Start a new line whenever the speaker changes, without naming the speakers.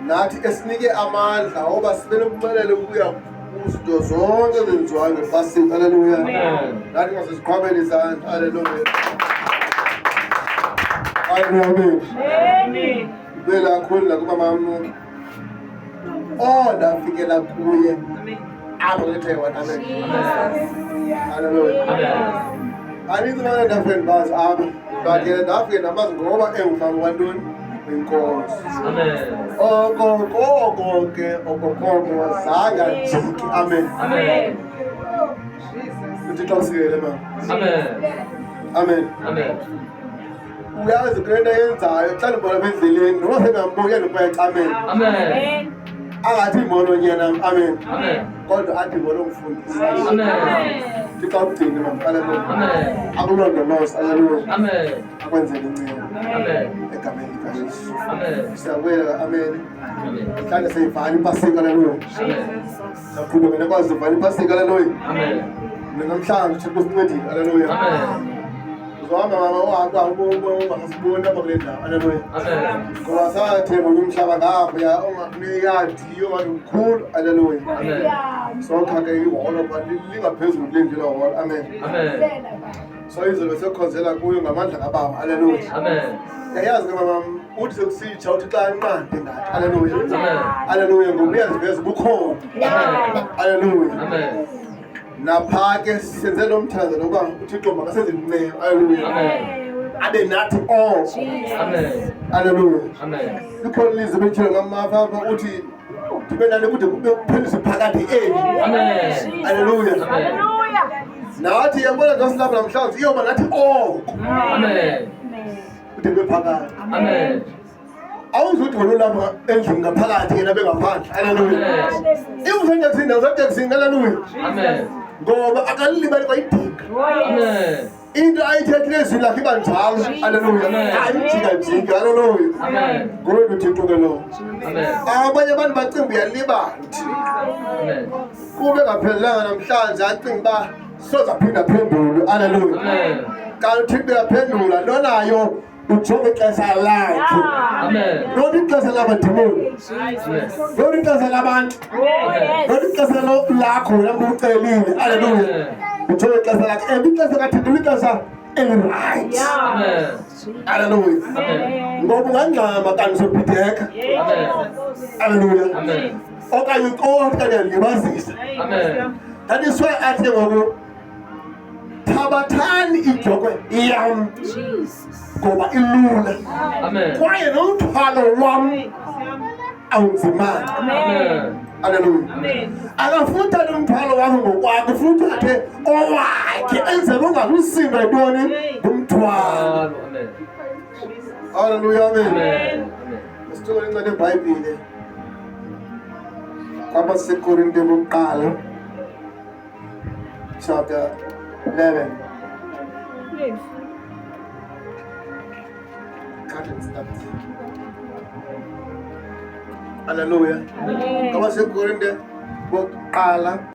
nathi esinike amandla oba sibe nompumelelo ukuya kuzinto zonke ezenziwayo ngebhasini. Haleluya. Nathi ngasesiqhwabeni izandla. Haleluya. Amen. Ngibela kakhulu nakumamam ndafikela kuye apho lethe wena. Amen. Haleluya. Anithi mana ndafike bazi apha but ndafike namazi ngoba engumama wantoni inkosi. Okoko ke zange ajike. Amen. Uthixo usikele mama. Amen. Uyazi into eyenzayo xa ndibona endleleni noba sengambuya nobayacamela. Amen. Angathi imono nyena. Amen. Kodwa athi imono umfundisi. Uthixo ugcine mama. Haleluya. Akulondoloze. Haleluya. Akwenzele inceba. Egameni likaYesu. Siyabuyela. Amen. Mhlawumbe siyivala iPasika. Haleluya. Siyaqhubeka nekwazi uvala iPasika. Haleluya. Namhlanje uThixo usincedile. Haleluya. Zohamba mama uhamba ungasiboni apha kule ndawo. Haleluya. Ngoba sathemba umhlaba ngapha ongakuneyadi omkhulu. Haleluya. Sokha ke iholo but lingaphezulu kule ndlela holo. Amen. So izobe sekhonzela kuyo ngamandla kaBaba. Haleluya. Yayazi ke mama uthi sekusitsha uthi xa inqande ngathi. Haleluya. Ngoba uyaziveza bukhona. Haleluya. Napha ke senze lo mthandazo lokuba uThixo makasenze inceba. Haleluya. Abe nathi Haleluya. Likhona ilizwi elithile ngamafa uthi ndibe nani kude kube kuphelise phakathi eni. Haleluya. Nathi yabona xa silapha namhlanje iyoba nathi kude kube phakathi. Awuzuthi wena ulapha endlini ngaphakathi yena bengaphandle. Haleluya. Iwusendakusini awusendakusini. Haleluya. Ngoba akalilibali kwayidinga. Into ayithethile ezwini lakhe iba njalo. Haleluya. Ayijika. Haleluya. Ngoba uThixo ke lo. Abanye abantu bacinga uyalibala. Kube ngaphelanga namhlanje acinga uba soza phinda phendule. Haleluya. Kanti uThixo uyaphendula lonayo ujonge ixesha lakhe. Lona ixesha lamadimoni. Lona ixesha labantu. Lona ixesha lakho wena ucelile. Haleluya. Ujonge ixesha lakhe. Ixesha kaThixo lixesha eli-right. Haleluya. Ngoba ungangxama kanti uzobhideka. Haleluya. Okanye ukanye alibazisa. That is why athi ngoku thabathani ijogwe yam ngoba ilula kwaye nomthwalo wam awunzimanga. Haleluya. Akafutha nomthwalo wakho ngokwakho futhi athe owakhe enzele ungalusinda yintoni ngumthwalo. Haleluya. Isithole incwadi eBhayibhile kwabaseKorinte bokuqala chapter 11. Cut and start. Hallelujah. KwabaseKorinte bokuqala